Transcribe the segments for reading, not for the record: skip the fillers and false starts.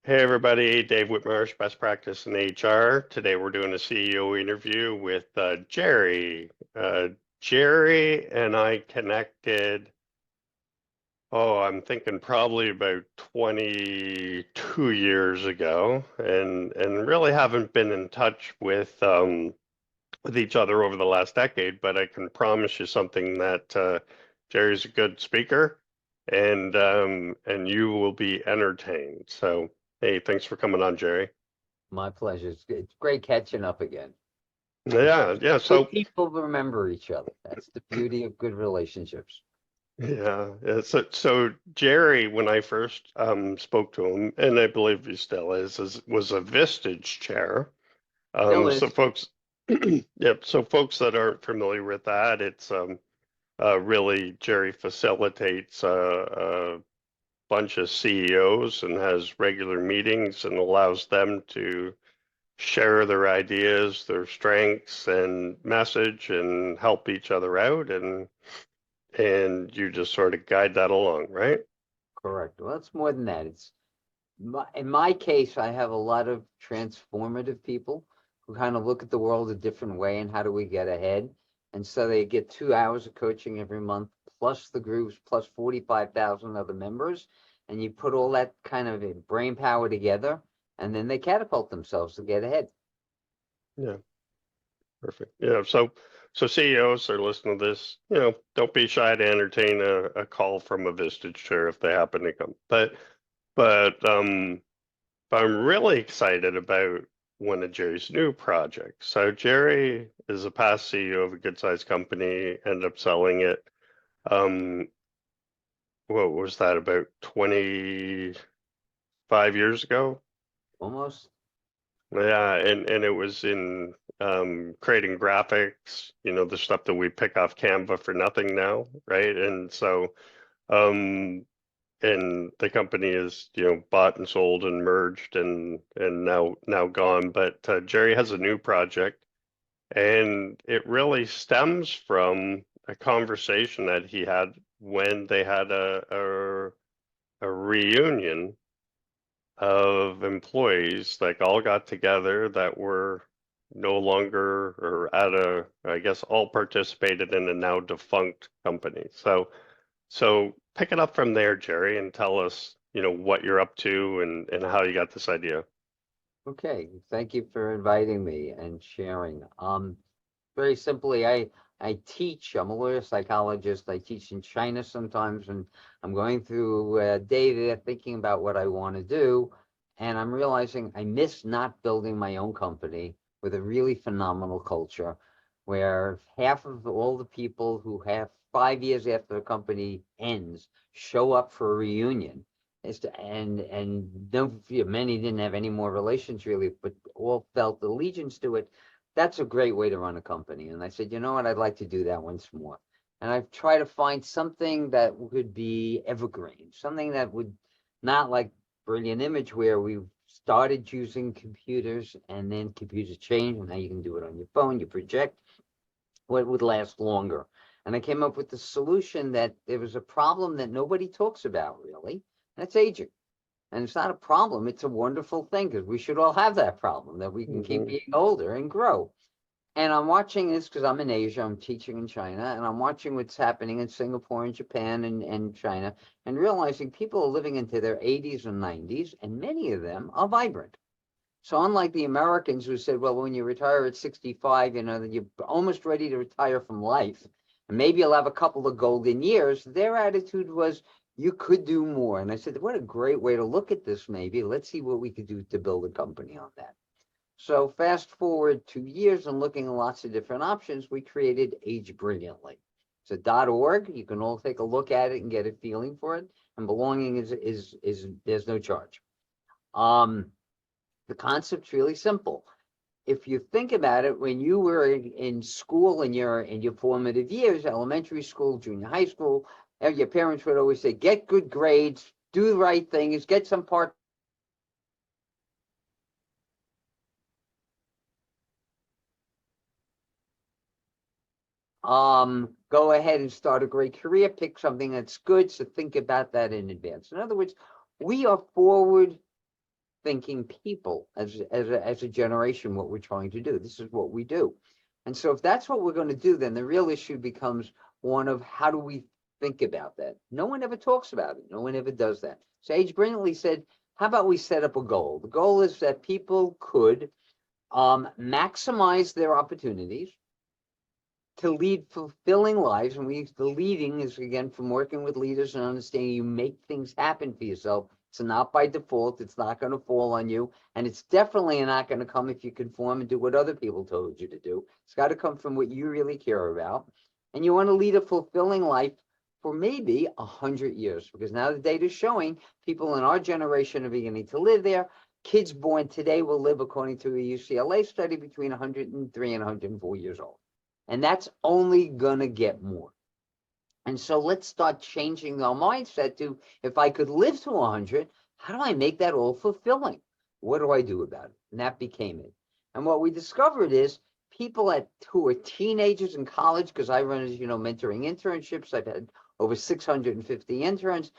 Hey everybody, Dave Whitmarsh, Best Practice in HR. Today we're doing a CEO interview with Jerry. Jerry and I connected, I'm thinking probably about 22 years ago, and really haven't been in touch with each other over the last decade, but I can promise you something that Jerry's a good speaker and you will be entertained. So, hey, thanks for coming on, Jerry. My pleasure. It's great catching up again. Yeah, yeah. Good So, people remember each other. That's the beauty of good relationships. yeah. So Jerry, when I first spoke to him, and I believe he still is was a Vistage chair. Still So is. folks, yep. So folks that aren't familiar with that, it's really Jerry facilitates a bunch of CEOs and has regular meetings and allows them to share their ideas, their strengths and message and help each other out and you just sort of guide that along, right? Correct. Well, it's more than that. In my case, I have a lot of transformative people who kind of look at the world a different way and how do we get ahead. And so they get 2 hours of coaching every month, plus the groups, plus 45,000 other members. And you put all that kind of brain power together, and then they catapult themselves to get ahead. Yeah, perfect. Yeah, so CEOs are listening to this, don't be shy to entertain a call from a Vistage chair if they happen to come. But I'm really excited about one of Jerry's new projects. So Jerry is a past CEO of a good-sized company, ended up selling it. Um, what was that, about 25 years ago? Almost. Yeah, and it was in creating graphics, the stuff that we pick off Canva for nothing now, right? And so um and the company is, bought and sold and merged and now gone. But Jerry has a new project, and it really stems from a conversation that he had when they had a reunion of employees that all got together that were no longer or I guess all participated in a now defunct company. So pick it up from there, Jerry, and tell us, what you're up to and how you got this idea. Okay, thank you for inviting me and sharing. Very simply, I teach. I'm a lawyer psychologist. I teach in China sometimes, and I'm going through data, thinking about what I want to do, and I'm realizing I miss not building my own company with a really phenomenal culture, where half of all the people who have 5 years after the company ends show up for a reunion. And no, many didn't have any more relations really, but all felt allegiance to it. That's a great way to run a company. And I said, you know what, I'd like to do that once more. And I've tried to find something that would be evergreen, something that would not like Brilliant Image, where we started using computers and then computers changed, and now you can do it on your phone, you project, what would last longer. And I came up with the solution that there was a problem that nobody talks about really, and it's aging. And it's not a problem, it's a wonderful thing because we should all have that problem that we can keep Hmm. being older and grow. And I'm watching this because I'm in Asia, I'm teaching in China, and I'm watching what's happening in Singapore and Japan and China, and realizing people are living into their 80s and 90s, and many of them are vibrant. So unlike the Americans who said, well, when you retire at 65, that you're almost ready to retire from life, and maybe you'll have a couple of golden years, their attitude was, you could do more. And I said, what a great way to look at this, maybe. Let's see what we could do to build a company on that. So fast forward 2 years and looking at lots of different options, we created Age Brilliantly. It's a .org. You can all take a look at it and get a feeling for it. And belonging is there's no charge. Um, the concept's really simple. If you think about it, when you were in school in your formative years, elementary school, junior high school, your parents would always say, get good grades, do the right things, get some part. Go ahead and start a great career, pick something that's good. So think about that in advance. In other words, we are forward thinking people as a generation, what we're trying to do. This is what we do. And so if that's what we're going to do, then the real issue becomes one of how do we think about that? No one ever talks about it. No one ever does that. Sage brilliantly said, how about we set up a goal? The goal is that people could maximize their opportunities to lead fulfilling lives. And the leading is, again, from working with leaders and understanding you make things happen for yourself. It's not by default. It's not going to fall on you. And it's definitely not going to come if you conform and do what other people told you to do. It's got to come from what you really care about. And you want to lead a fulfilling life for maybe 100 years, because now the data is showing people in our generation are beginning to live there. Kids born today will live, according to a UCLA study, between 103 and 104 years old. And that's only going to get more. And so let's start changing our mindset to, if I could live to 100, how do I make that all fulfilling? What do I do about it? And that became it. And what we discovered is people who are teenagers in college, because I run, as you know, mentoring internships. I've had over 650 interns.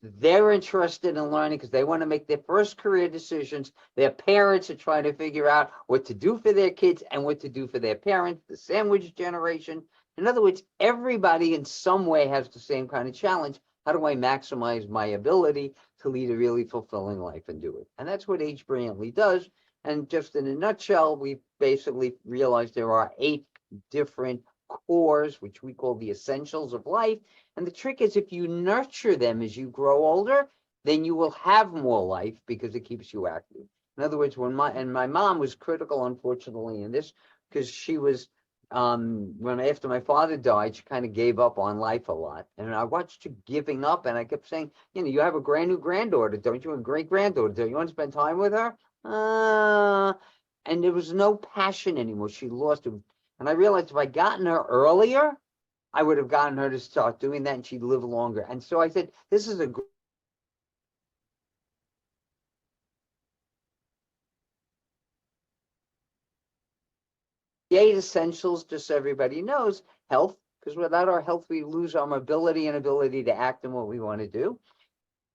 They're interested in learning because they want to make their first career decisions. Their parents are trying to figure out what to do for their kids and what to do for their parents, the sandwich generation. In other words, everybody in some way has the same kind of challenge. How do I maximize my ability to lead a really fulfilling life and do it? And that's what Age Brilliantly does. And just in a nutshell, we basically realized there are 8 different cores, which we call the essentials of life. And the trick is, if you nurture them as you grow older, then you will have more life because it keeps you active. In other words, my mom was critical, unfortunately, in this, because she was, after my father died, she kind of gave up on life a lot. And I watched her giving up, and I kept saying, you have a brand new granddaughter, don't you? A great granddaughter, don't you want to spend time with her? And there was no passion anymore. She lost it. And I realized if I'd gotten her earlier, I would have gotten her to start doing that, and she'd live longer. And so I said, this is a the 8 essentials, just so everybody knows: health, because without our health, we lose our mobility and ability to act in what we want to do.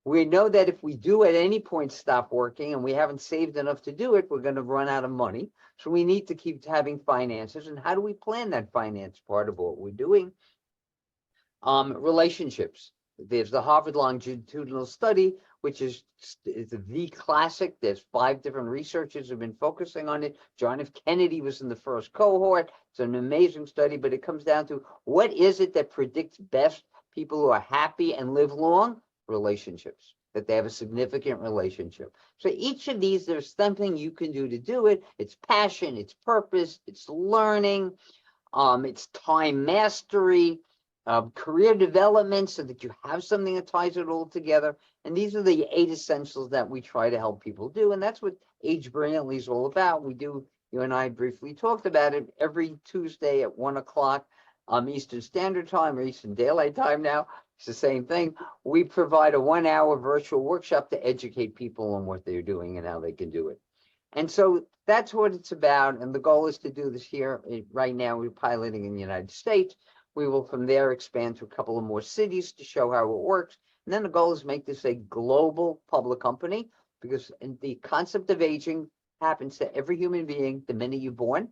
We know that if we do at any point stop working and we haven't saved enough to do it, we're going to run out of money. So we need to keep having finances. And how do we plan that finance part of what we're doing? Relationships. There's the Harvard longitudinal study, which is the classic. There's 5 different researchers who've been focusing on it. John F. Kennedy was in the first cohort. It's an amazing study, but it comes down to, what is it that predicts best people who are happy and live long? Relationships, that they have a significant relationship. So each of these, there's something you can do to do it. It's passion, it's purpose, it's learning, it's time mastery, career development, so that you have something that ties it all together. And these are the 8 essentials that we try to help people do. And that's what Age Brilliantly is all about. You and I briefly talked about it every Tuesday at 1 o'clock Eastern Standard Time, or Eastern Daylight Time now. It's the same thing. We provide a 1-hour virtual workshop to educate people on what they're doing and how they can do it. And so that's what it's about. And the goal is to do this here. Right now, we're piloting in the United States. We will from there expand to a couple of more cities to show how it works. And then the goal is to make this a global public company, because the concept of aging happens to every human being the minute you're born.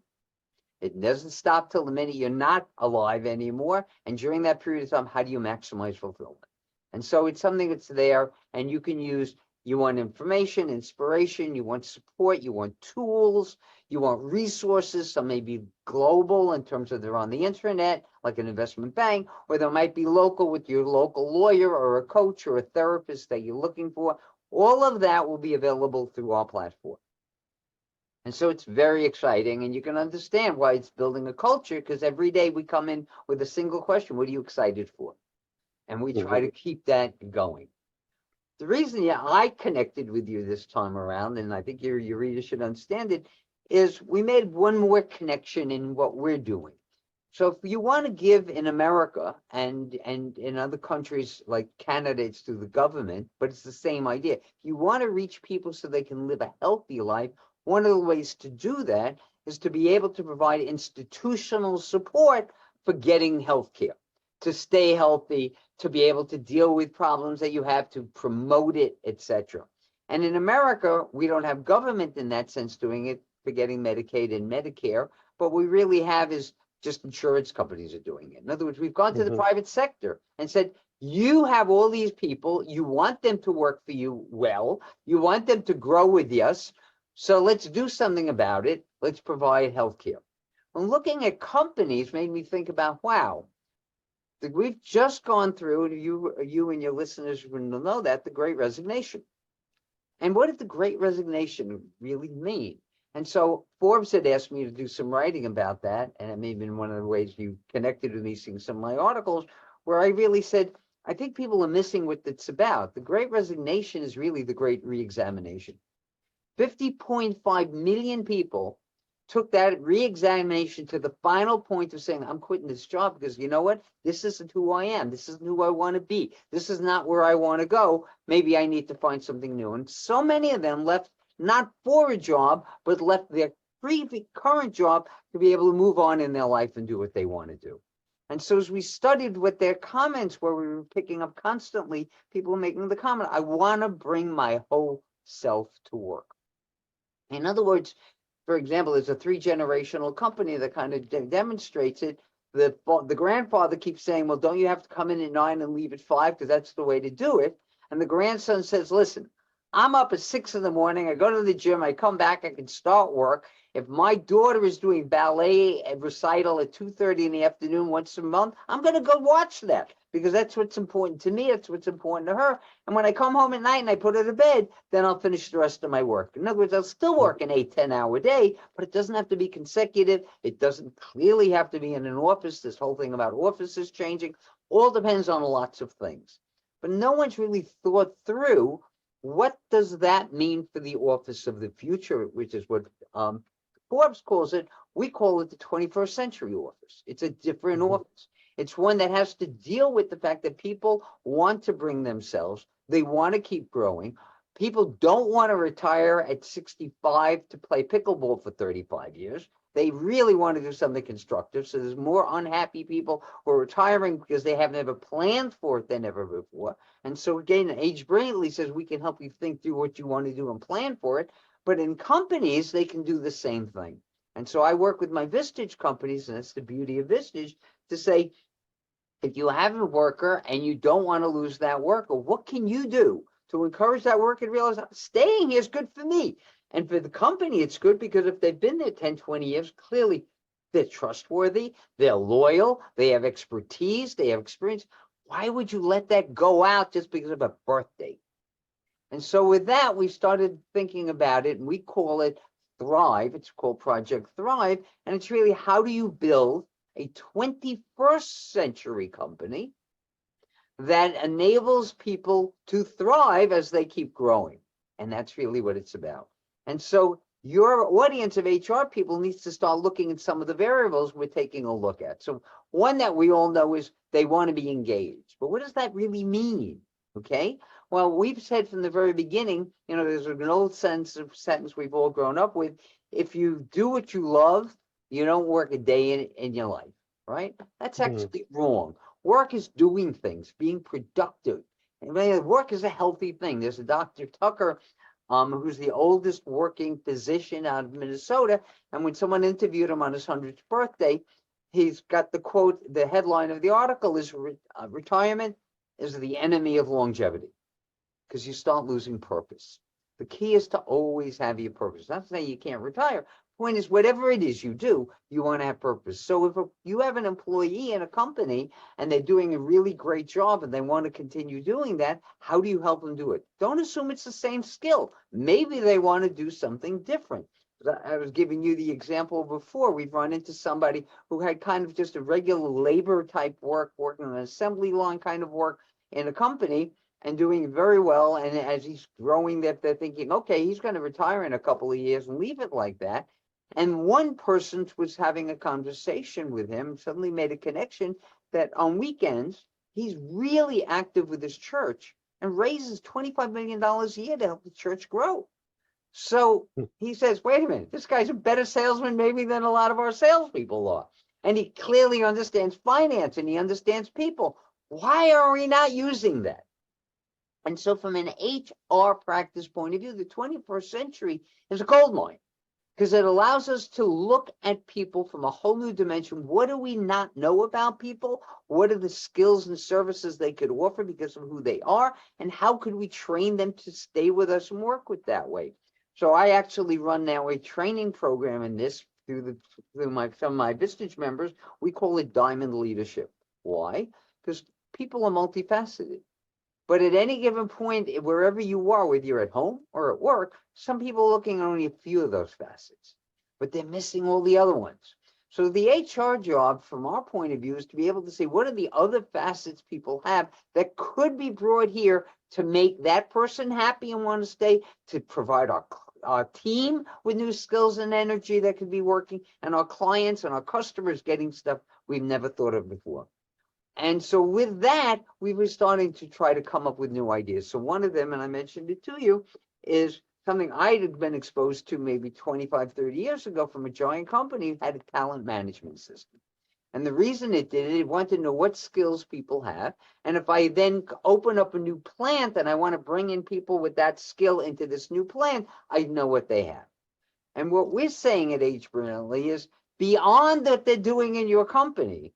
It doesn't stop till the minute you're not alive anymore. And during that period of time, how do you maximize fulfillment? And so it's something that's there, and you can use. You want information, inspiration, you want support, you want tools, you want resources. Some may be global in terms of they're on the internet, like an investment bank, or they might be local with your local lawyer or a coach or a therapist that you're looking for. All of that will be available through our platform. And so it's very exciting, and you can understand why it's building a culture, because every day we come in with a single question: what are you excited for? And we try to keep that going. The reason I connected with you this time around, and I think your readers should understand it, is we made one more connection in what we're doing. So if you want to give in America and in other countries like Canada, it's through the government, but it's the same idea. If you want to reach people so they can live a healthy life, one of the ways to do that is to be able to provide institutional support for getting health care, to stay healthy, to be able to deal with problems that you have, to promote it, etc. And in America, we don't have government in that sense doing it, forgetting Medicaid and Medicare. But we really have is just insurance companies are doing it. In other words, we've gone to the private sector and said, you have all these people, you want them to work for you well, you want them to grow with us. So let's do something about it. Let's provide health care. And looking at companies made me think about, wow, we've just gone through, and you and your listeners will know that, the Great Resignation. And what did the Great Resignation really mean? And so Forbes had asked me to do some writing about that, and it may have been one of the ways you connected with me seeing some of my articles, where I really said, I think people are missing what it's about. The Great Resignation is really the Great Reexamination. 50.5 million people took that re-examination to the final point of saying, I'm quitting this job because you know what? This isn't who I am. This isn't who I want to be. This is not where I want to go. Maybe I need to find something new. And so many of them left not for a job, but left their current job to be able to move on in their life and do what they want to do. And so as we studied what their comments were, we were picking up constantly people making the comment, I want to bring my whole self to work. In other words, for example, there's a 3-generational company that kind of demonstrates it. The grandfather keeps saying, well, don't you have to come in at 9 and leave at 5 because that's the way to do it? And the grandson says, listen, I'm up at 6 in the morning. I go to the gym. I come back. I can start work. If my daughter is doing ballet recital at 2:30 in the afternoon once a month, I'm going to go watch that because that's what's important to me. That's what's important to her. And when I come home at night and I put her to bed, then I'll finish the rest of my work. In other words, I'll still work an 8-10-hour day, but it doesn't have to be consecutive. It doesn't clearly have to be in an office. This whole thing about offices changing all depends on lots of things. But no one's really thought through what does that mean for the office of the future, which is what Forbes calls it. We call it the 21st century office. It's a different office. It's one that has to deal with the fact that people want to bring themselves. They want to keep growing. People don't want to retire at 65 to play pickleball for 35 years. They really want to do something constructive. So there's more unhappy people who are retiring because they have never planned for it than ever before. And so again, Age Brilliantly says we can help you think through what you want to do and plan for it. But in companies, they can do the same thing. And so I work with my Vistage companies, and that's the beauty of Vistage, to say, if you have a worker and you don't want to lose that worker, what can you do to encourage that worker to realize staying here is good for me? And for the company, it's good because if they've been there 10, 20 years, clearly they're trustworthy, they're loyal, they have expertise, they have experience. Why would you let that go out just because of a birthday? And so with that, we started thinking about it, and we call it Thrive. It's called Project Thrive. And it's really, how do you build a 21st century company that enables people to thrive as they keep growing? And that's really what it's about. And so your audience of HR people needs to start looking at some of the variables we're taking a look at. So one that we all know is they want to be engaged. But what does that really mean? Okay. Well, we've said from the very beginning, there's an old sentence we've all grown up with. If you do what you love, you don't work a day in your life, right? That's actually wrong. Work is doing things, being productive. And work is a healthy thing. There's a Dr. Tucker, who's the oldest working physician out of Minnesota. And when someone interviewed him on his 100th birthday, he's got the quote, the headline of the article is retirement is the enemy of longevity, because you start losing purpose. The key is to always have your purpose. Not to say you can't retire. Point is, whatever it is you do, you want to have purpose. So if you have an employee in a company and they're doing a really great job and they want to continue doing that, how do you help them do it? Don't assume it's the same skill. Maybe they want to do something different. I was giving you the example before. We've run into somebody who had kind of just a regular labor type work, working on an assembly line kind of work in a company and doing very well. And as he's growing, that they're thinking, okay, he's going to retire in a couple of years and leave it like that. And one person was having a conversation with him, suddenly made a connection that on weekends, he's really active with his church and raises $25 million a year to help the church grow. So he says, wait a minute, this guy's a better salesman maybe than a lot of our salespeople are. And he clearly understands finance and he understands people. Why are we not using that? And so from an HR practice point of view, the 21st century is a gold mine because it allows us to look at people from a whole new dimension. What do we not know about people? What are the skills and services they could offer because of who they are? And how could we train them to stay with us and work with that way? So I actually run now a training program in this through some of my Vistage members. We call it Diamond Leadership. Why? Because people are multifaceted. But at any given point, wherever you are, whether you're at home or at work, some people are looking at only a few of those facets, but they're missing all the other ones. So the HR job, from our point of view, is to be able to say, what are the other facets people have that could be brought here to make that person happy and want to stay, to provide our team with new skills and energy that could be working, and our clients and our customers getting stuff we've never thought of before. And so with that, we were starting to try to come up with new ideas. So one of them, and I mentioned it to you, is something I had been exposed to maybe 25, 30 years ago from a giant company, had a talent management system. And the reason it did it wanted to know what skills people have. And if I then open up a new plant and I want to bring in people with that skill into this new plant, I know what they have. And what we're saying at Age Brilliantly is beyond what they're doing in your company,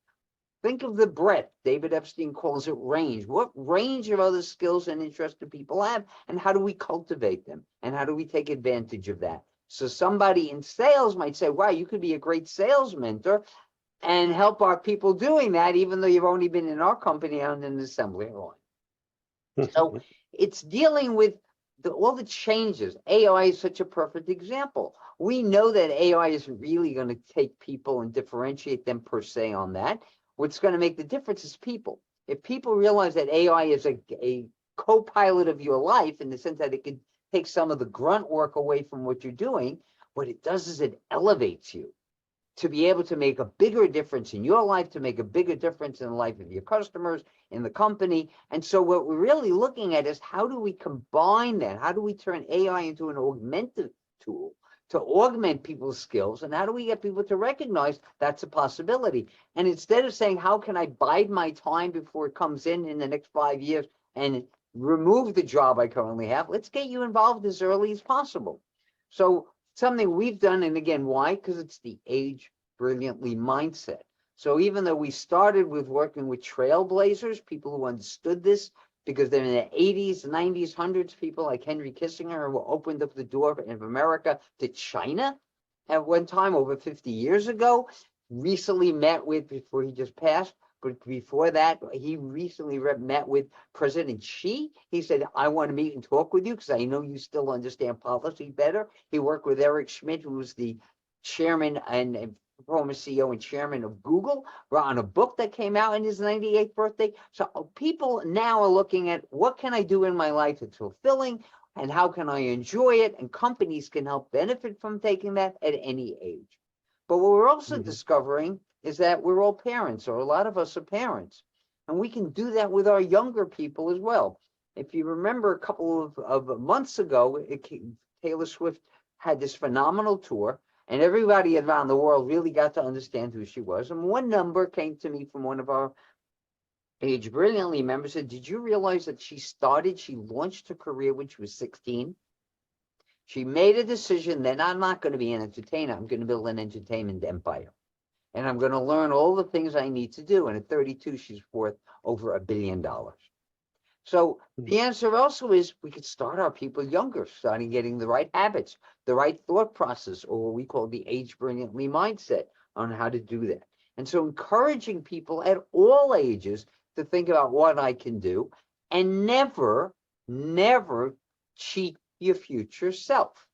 think of the breadth. David Epstein calls it range. What range of other skills and interests do people have? And how do we cultivate them? And how do we take advantage of that? So somebody in sales might say, wow, you could be a great sales mentor and help our people doing that, even though you've only been in our company on an assembly line. So it's dealing with all the changes. AI is such a perfect example. We know that AI isn't really going to take people and differentiate them per se on that. What's going to make the difference is people. If people realize that AI is a co-pilot of your life in the sense that it can take some of the grunt work away from what you're doing, what it does is it elevates you to be able to make a bigger difference in your life, to make a bigger difference in the life of your customers, in the company. And so what we're really looking at is how do we combine that? How do we turn AI into an augmented tool to augment people's skills? And how do we get people to recognize that's a possibility? And instead of saying, how can I bide my time before it comes in the next 5 years and remove the job I currently have, let's get you involved as early as possible. So something we've done, and again, why? Because it's the Age Brilliantly mindset. So even though we started with working with trailblazers, people who understood this, because they're in the 80s, 90s, 100s, people like Henry Kissinger who opened up the door of America to China at one time over 50 years ago, recently met with, before he just passed, but before that, he recently met with President Xi. He said, I want to meet and talk with you because I know you still understand policy better. He worked with Eric Schmidt, who was the chairman and former CEO and chairman of Google, on a book that came out in his 98th birthday. So people now are looking at what can I do in my life that's fulfilling and how can I enjoy it? And companies can help benefit from taking that at any age. But what we're also discovering is that we're all parents, or a lot of us are parents, and we can do that with our younger people as well. If you remember a couple of months ago, Taylor Swift had this phenomenal tour, and everybody around the world really got to understand who she was. And one number came to me from one of our Age Brilliantly members, said, did you realize that she launched her career when she was 16? She made a decision that I'm not going to be an entertainer. I'm going to build an entertainment empire. And I'm going to learn all the things I need to do. And at 32, she's worth over $1 billion. So the answer also is we could start our people younger, starting getting the right habits, the right thought process, or what we call the Age Brilliantly mindset on how to do that. And so encouraging people at all ages to think about what I can do and never, never cheat your future self.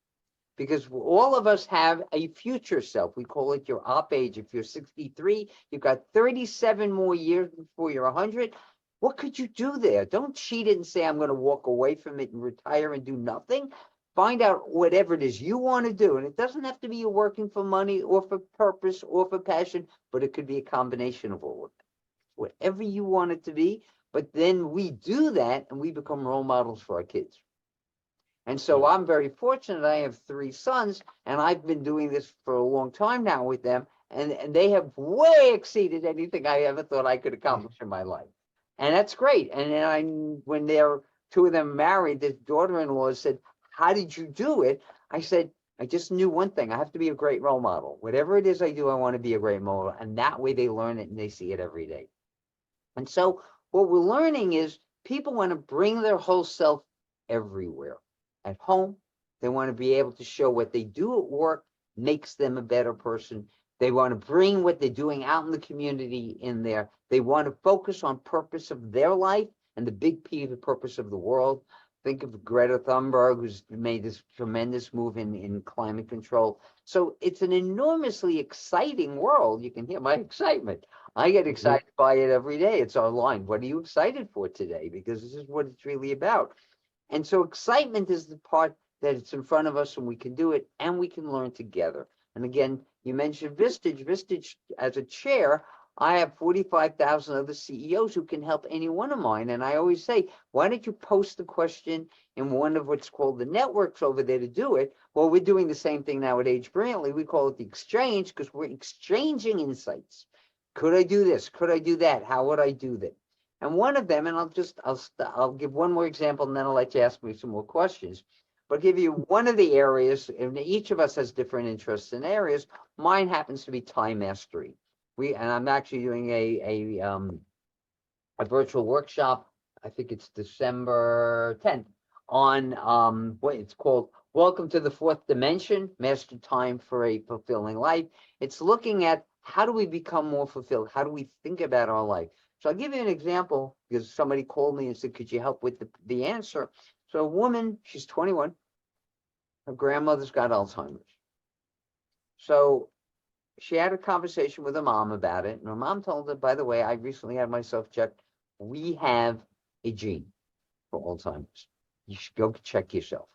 Because all of us have a future self. We call it your op age. If you're 63, you've got 37 more years before you're 100. What could you do there? Don't cheat it and say, I'm going to walk away from it and retire and do nothing. Find out whatever it is you want to do. And it doesn't have to be you're working for money or for purpose or for passion, but it could be a combination of all of it. Whatever you want it to be. But then we do that and we become role models for our kids. And so I'm very fortunate. I have 3 sons, and I've been doing this for a long time now with them, and they have way exceeded anything I ever thought I could accomplish in my life. And that's great. And then when they're two of them married. The daughter-in-law said, how did you do it? I said, I just knew one thing. I have to be a great role model. Whatever it is I do, I want to be a great model. And that way they learn it and they see it every day. And so what we're learning is people want to bring their whole self everywhere. At home, they want to be able to show what they do at work makes them a better person. They want to bring what they're doing out in the community in there. They want to focus on purpose of their life and the big purpose of the world. Think of Greta Thunberg, who's made this tremendous move in climate control. So it's an enormously exciting world. You can hear my excitement. I get excited by it every day. It's our line. What are you excited for today? Because this is what it's really about. And so excitement is the part that it's in front of us and we can do it and we can learn together. And again, you mentioned Vistage. Vistage as a chair, I have 45,000 other CEOs who can help any one of mine. And I always say, why don't you post the question in one of what's called the networks over there to do it? Well, we're doing the same thing now at Age Brilliantly. We call it the exchange because we're exchanging insights. Could I do this? Could I do that? How would I do that? And one of them, and I'll give one more example, and then I'll let you ask me some more questions. But I'll give you one of the areas, and each of us has different interests in areas. Mine happens to be time mastery. And I'm actually doing a virtual workshop. I think it's December 10th on what it's called. Welcome to the Fourth Dimension, Master Time for a Fulfilling Life. It's looking at how do we become more fulfilled? How do we think about our life? So I'll give you an example because somebody called me and said, could you help with the answer? So a woman, she's 21. Her grandmother's got Alzheimer's. So she had a conversation with her mom about it. And her mom told her, by the way, I recently had myself checked. We have a gene for Alzheimer's. You should go check yourself.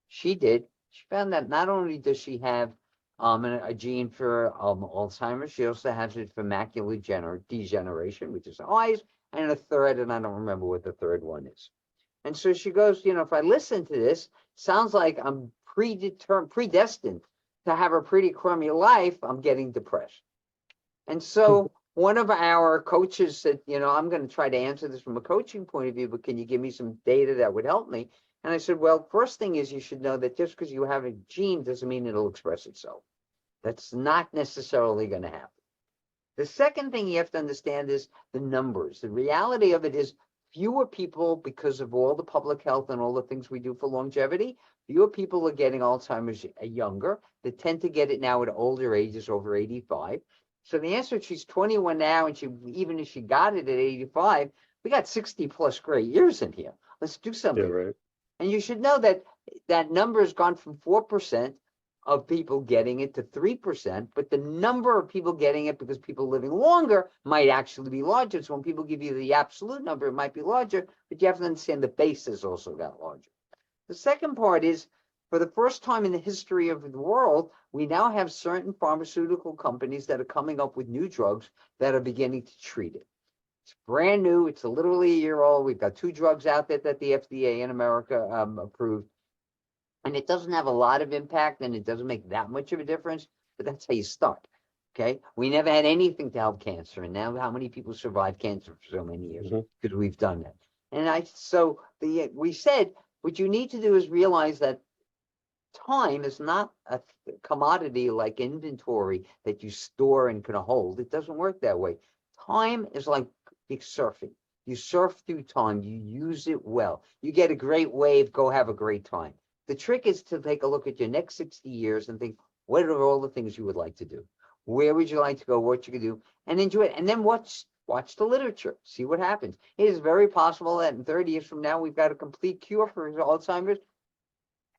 She did. She found that not only does she have a gene for Alzheimer's, she also has it for macular degeneration, which is eyes, and a third, and I don't remember what the third one is. And so she goes, if I listen to this, sounds like I'm predestined to have a pretty crummy life. I'm getting depressed. And so one of our coaches said, I'm going to try to answer this from a coaching point of view, but can you give me some data that would help me? And I said, well, first thing is you should know that just because you have a gene doesn't mean it'll express itself. That's not necessarily going to happen. The second thing you have to understand is the numbers. The reality of it is fewer people, because of all the public health and all the things we do for longevity, fewer people are getting Alzheimer's younger. They tend to get it now at older ages, over 85. So the answer is she's 21 now, and even if she got it at 85, we got 60 plus great years in here. Let's do something. Yeah, right. And you should know that that number has gone from 4% of people getting it to 3%, but the number of people getting it because people living longer might actually be larger. So when people give you the absolute number, it might be larger, but you have to understand the base has also got larger. The second part is, for the first time in the history of the world, we now have certain pharmaceutical companies that are coming up with new drugs that are beginning to treat it. It's brand new. It's literally a year old. We've got 2 drugs out there that the FDA in America approved. And it doesn't have a lot of impact and it doesn't make that much of a difference, but that's how you start. Okay. We never had anything to help cancer. And now how many people survive cancer for so many years because we've done that. And we said, what you need to do is realize that time is not a commodity like inventory that you store and can hold. It doesn't work that way. Time is like surfing. You surf through time. You use it well. You get a great wave. Go have a great time. The trick is to take a look at your next 60 years and think, what are all the things you would like to do? Where would you like to go? What you could do? And enjoy it. And then watch the literature. See what happens. It is very possible that in 30 years from now, we've got a complete cure for Alzheimer's.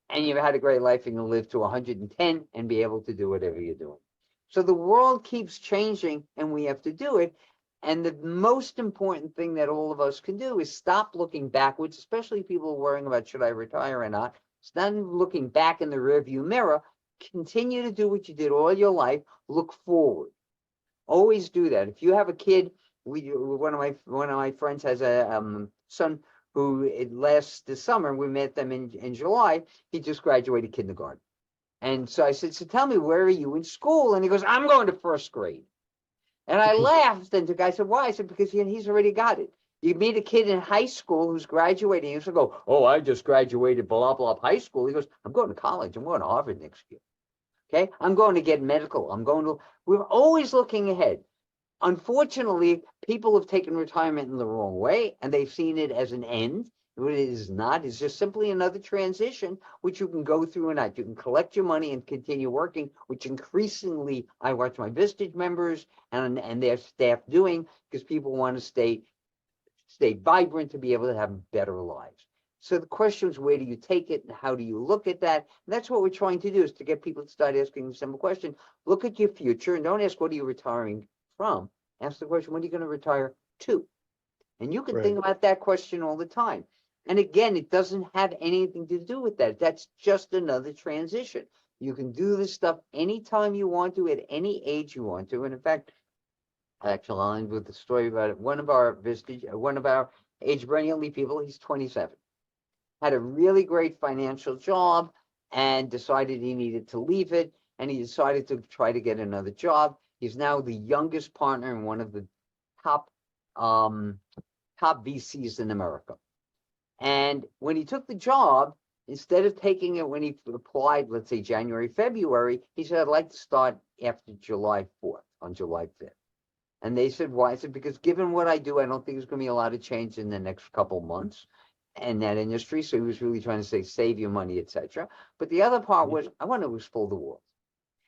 And you've had a great life and you'll live to 110 and be able to do whatever you're doing. So the world keeps changing and we have to do it. And the most important thing that all of us can do is stop looking backwards, especially people worrying about should I retire or not. Stop looking back in the rearview mirror. Continue to do what you did all your life. Look forward. Always do that. If you have a kid, one of my friends has a son who this summer, we met them in July. He just graduated kindergarten. And so I said, so tell me, where are you in school? And he goes, I'm going to first grade. And I laughed. And the guy said, why? I said, because he's already got it. You meet a kid in high school who's graduating, you go, oh, I just graduated blah, blah, high school. He goes, I'm going to college. I'm going to Harvard next year. Okay. I'm going to get medical. We're always looking ahead. Unfortunately, people have taken retirement in the wrong way, and they've seen it as an end. What it is not. It's just simply another transition, which you can go through and not. You can collect your money and continue working, which increasingly I watch my Vistage members and their staff doing, because people want to stay vibrant to be able to have better lives. So the question is, where do you take it and how do you look at that? And that's what we're trying to do, is to get people to start asking a simple question. Look at your future and don't ask, what are you retiring from? Ask the question, when are you going to retire to? And you can Right. think about that question all the time. And again, it doesn't have anything to do with that. That's just another transition. You can do this stuff anytime you want to, at any age you want to. And in fact, actually, I'll end with the story about it. One of our age brilliantly people, he's 27, had a really great financial job and decided he needed to leave it. And he decided to try to get another job. He's now the youngest partner in one of the top VCs in America. And when he took the job, instead of taking it when he applied, let's say January, February, he said, I'd like to start after July 4th, on July 5th. And they said, why? I said, because given what I do, I don't think there's going to be a lot of change in the next couple months in that industry. So he was really trying to say, save your money, etc. But the other part was, I want to explore the world.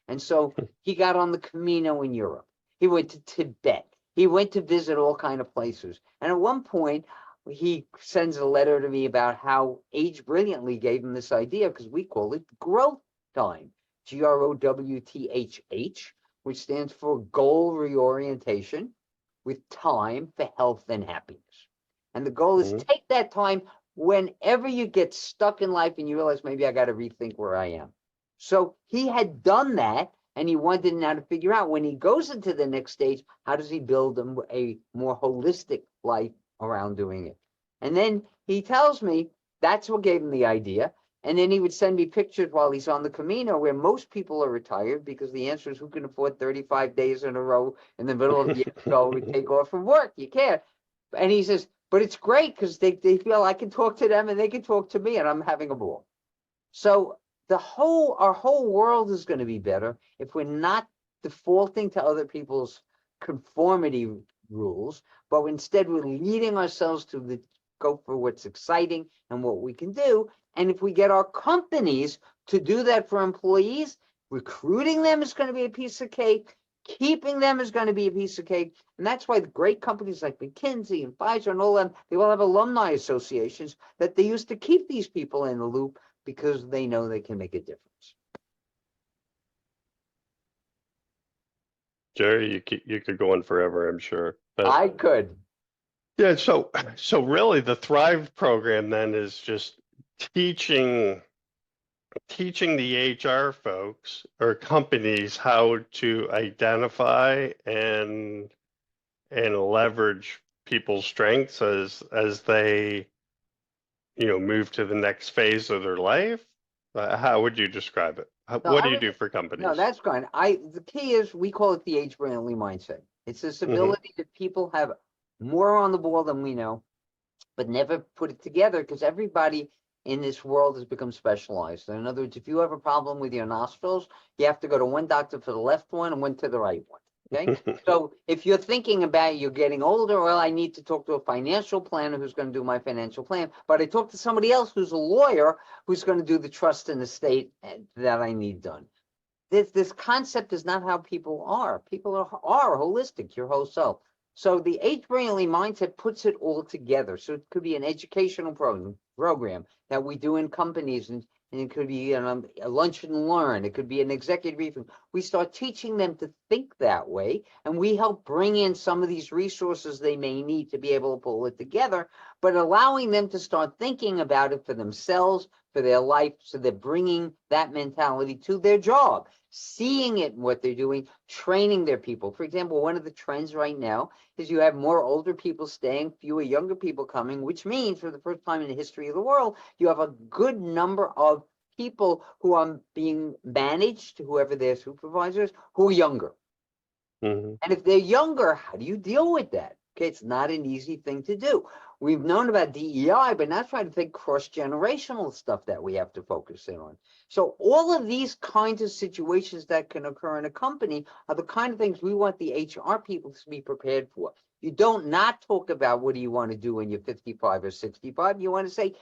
And so he got on the Camino in Europe. He went to Tibet. He went to visit all kind of places. And at one point, he sends a letter to me about how Age Brilliantly gave him this idea, because we call it growth time, GROWTHH, which stands for goal reorientation with time for health and happiness. And the goal is take that time whenever you get stuck in life and you realize, maybe I got to rethink where I am. So he had done that, and he wanted now to figure out, when he goes into the next stage, how does he build a more holistic life around doing it? And then he tells me that's what gave him the idea. And then he would send me pictures while he's on the Camino, where most people are retired, because the answer is, who can afford 35 days in a row in the middle of the year to go and take off from work? You can't. And he says, but it's great because they feel I can talk to them and they can talk to me, and I'm having a ball. So our whole world is going to be better if we're not defaulting to other people's conformity rules, but instead we're leading ourselves to go for what's exciting and what we can do. And if we get our companies to do that for employees, recruiting them is going to be a piece of cake. Keeping them is going to be a piece of cake. And that's why the great companies like McKinsey and Pfizer and all them, they all have alumni associations that they use to keep these people in the loop, because they know they can make a difference. Jerry, you could go on forever, I'm sure. But I could. yeah, so really the Thrive program then is just teaching the HR folks or companies how to identify and leverage people's strengths as they move to the next phase of their life. How would you describe it? What do you do for companies? No, that's fine. The key is, we call it the Age Brilliantly mindset. It's this ability that people have more on the ball than we know, but never put it together, because everybody in this world has become specialized. In other words, if you have a problem with your nostrils, you have to go to one doctor for the left one and one to the right one. Okay. So if you're thinking about you're getting older, well, I need to talk to a financial planner who's going to do my financial plan, but I talk to somebody else who's a lawyer who's going to do the trust and estate that I need done. This concept is not how people are. People are holistic, your whole self. So the Age Brilliantly mindset puts it all together. So it could be an educational program that we do in companies, and it could be a lunch and learn. It could be an executive briefing. We start teaching them to think that way, and we help bring in some of these resources they may need to be able to pull it together, but allowing them to start thinking about it for themselves, for their life, so they're bringing that mentality to their job, seeing it in what they're doing, training their people. For example, one of the trends right now is you have more older people staying, fewer younger people coming, which means for the first time in the history of the world, you have a good number of people who are being managed, whoever their supervisors, who are younger. And if they're younger, how do you deal with that? Okay, it's not an easy thing to do. We've known about DEI, but now trying to think cross-generational stuff that we have to focus in on. So all of these kinds of situations that can occur in a company are the kind of things we want the HR people to be prepared for. You don't not talk about what do you want to do when you're 55 or 65. You want to say,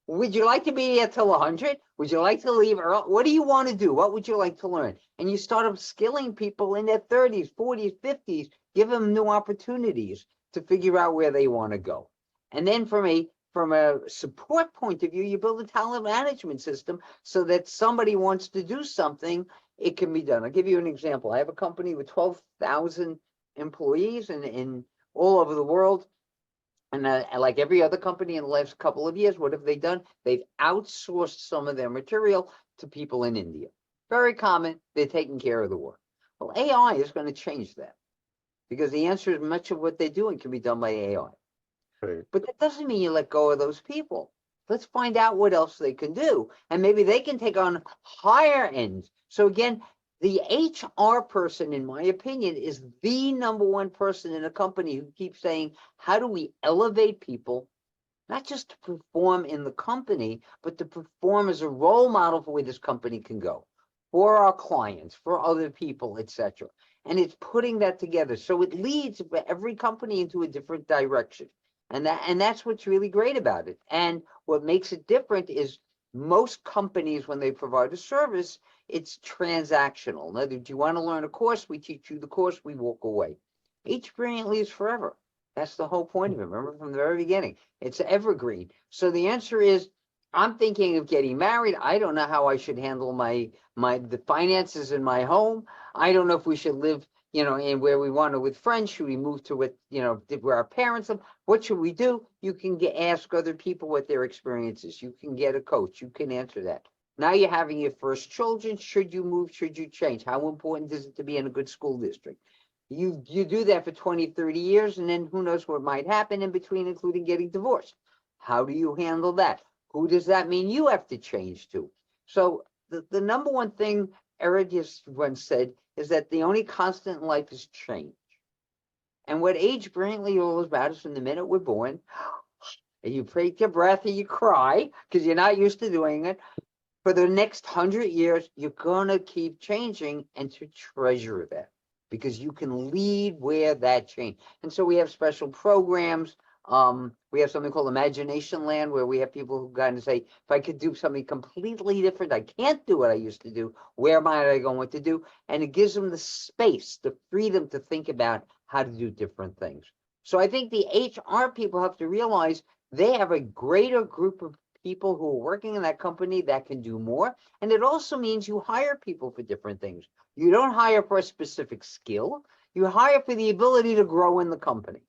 would you like to be here till 100? Would you like to leave early? What do you want to do? What would you like to learn? And you start upskilling people in their 30s, 40s, 50s, give them new opportunities to figure out where they want to go. And then from a support point of view, you build a talent management system so that somebody wants to do something, it can be done. I'll give you an example. I have a company with 12,000 employees in all over the world. And like every other company in the last couple of years, what have they done? They've outsourced some of their material to people in India. Very common. They're taking care of the work. Well, AI is going to change that, because the answer is much of what they're doing can be done by AI. Right. But that doesn't mean you let go of those people. Let's find out what else they can do. And maybe they can take on higher ends. So again, the HR person, in my opinion, is the number one person in a company who keeps saying, how do we elevate people, not just to perform in the company, but to perform as a role model for where this company can go, for our clients, for other people, etc. And it's putting that together. So it leads every company into a different direction. And that's what's really great about it. And what makes it different is most companies, when they provide a service, it's transactional. In other words, you want to learn a course, we teach you the course, we walk away. Each Brilliantly is forever. That's the whole point of it. Remember from the very beginning, it's evergreen. So the answer is, I'm thinking of getting married. I don't know how I should handle the finances in my home. I don't know if we should live, in where we want to with friends. Should we move to where our parents live? What should we do? You can ask other people what their experience is. You can get a coach. You can answer that. Now you're having your first children. Should you move? Should you change? How important is it to be in a good school district? You do that for 20, 30 years, and then who knows what might happen in between, including getting divorced. How do you handle that? Who does that mean you have to change to? So the number one thing Eric once said is that the only constant in life is change. And what Age Brilliantly all about is from the minute we're born, and you take your breath and you cry because you're not used to doing it. For the next 100 years, you're going to keep changing, and to treasure that, because you can lead where that change. And so we have special programs. We have something called Imagination Land, where we have people who kind of say, if I could do something completely different, I can't do what I used to do. Where might I go? What to do? And it gives them the space, the freedom to think about how to do different things. So I think the HR people have to realize they have a greater group of people who are working in that company that can do more. And it also means you hire people for different things. You don't hire for a specific skill. You hire for the ability to grow in the company.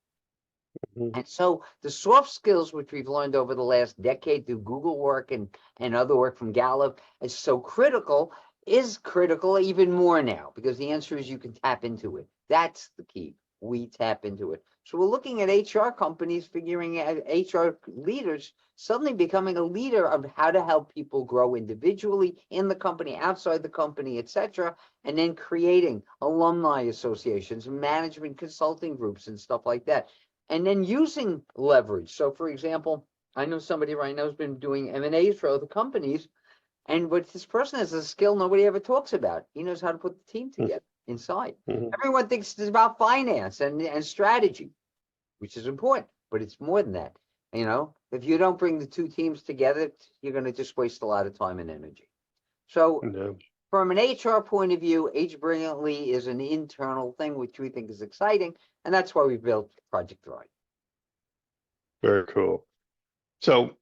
Mhm. And so the soft skills, which we've learned over the last decade through Google work and other work from Gallup, is critical even more now, because the answer is you can tap into it. That's the key. We tap into it. So we're looking at HR companies figuring out, HR leaders suddenly becoming a leader of how to help people grow individually in the company, outside the company, etc., and then creating alumni associations, management consulting groups, and stuff like that. And then using leverage. So, for example, I know somebody right now who's been doing M&As for other companies, and what this person has a skill nobody ever talks about. He knows how to put the team together inside. Mhm. Everyone thinks it's about finance and strategy, which is important, but it's more than that. If you don't bring the two teams together, you're going to just waste a lot of time and energy. So No. from an HR point of view, Age Brilliantly is an internal thing, which we think is exciting. And that's why we built Project Thrive. Very cool. So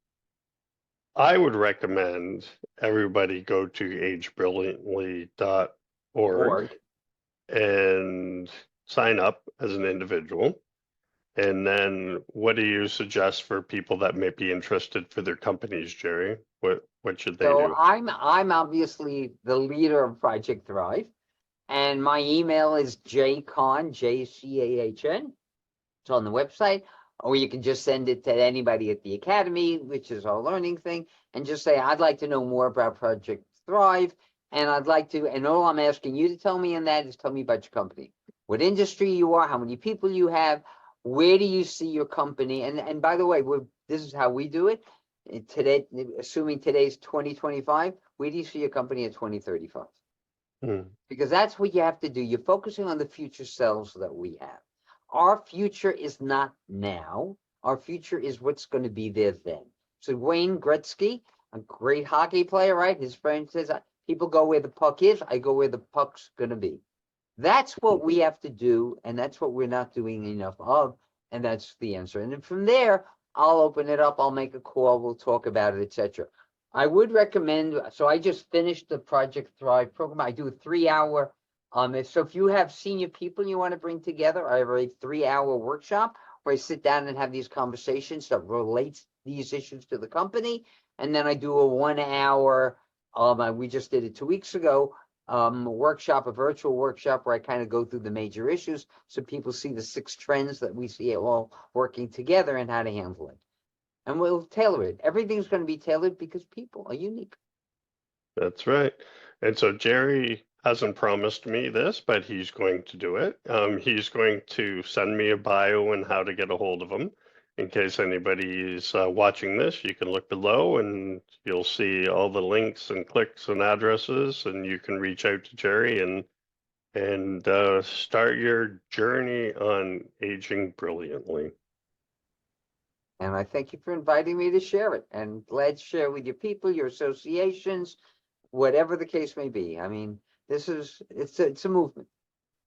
I would recommend everybody go to agebrilliantly.org Org. and sign up as an individual. And then what do you suggest for people that may be interested for their companies, Jerry? What should they So do? I'm obviously the leader of Project Thrive, and my email is Jcahn, Jcahn. It's on the website, or you can just send it to anybody at the academy, which is our learning thing, and just say, I'd like to know more about Project Thrive, and and all I'm asking you to tell me in that is tell me about your company, what industry you are, how many people you have, Where do you see your company? And by the way, this is how we do it. Today, assuming today's 2025, where do you see your company at 2035? Hmm. Because that's what you have to do. You're focusing on the future selves that we have. Our future is not now. Our future is what's going to be there then. So Wayne Gretzky, a great hockey player, right? His friend says, people go where the puck is. I go where the puck's going to be. That's what we have to do, and that's what we're not doing enough of, and that's the answer. And then from there, I'll open it up. I'll make a call. We'll talk about it, etc. I would recommend. So I just finished the Project Thrive program. I do a 3-hour. So if you have senior people you want to bring together, I have a 3-hour workshop where I sit down and have these conversations that relates these issues to the company, and then I do a 1-hour. We just did it 2 weeks ago. A virtual workshop where I kind of go through the major issues so people see the 6 trends that we see all working together and how to handle it. And we'll tailor it. Everything's going to be tailored because people are unique. That's right. And so Jerry hasn't promised me this, but he's going to do it. He's going to send me a bio and how to get a hold of him. In case anybody is watching this, you can look below and you'll see all the links and clicks and addresses, and you can reach out to Jerry and start your journey on aging brilliantly. And I thank you for inviting me to share it. And glad to share with your people, your associations, whatever the case may be. I mean, it's a movement.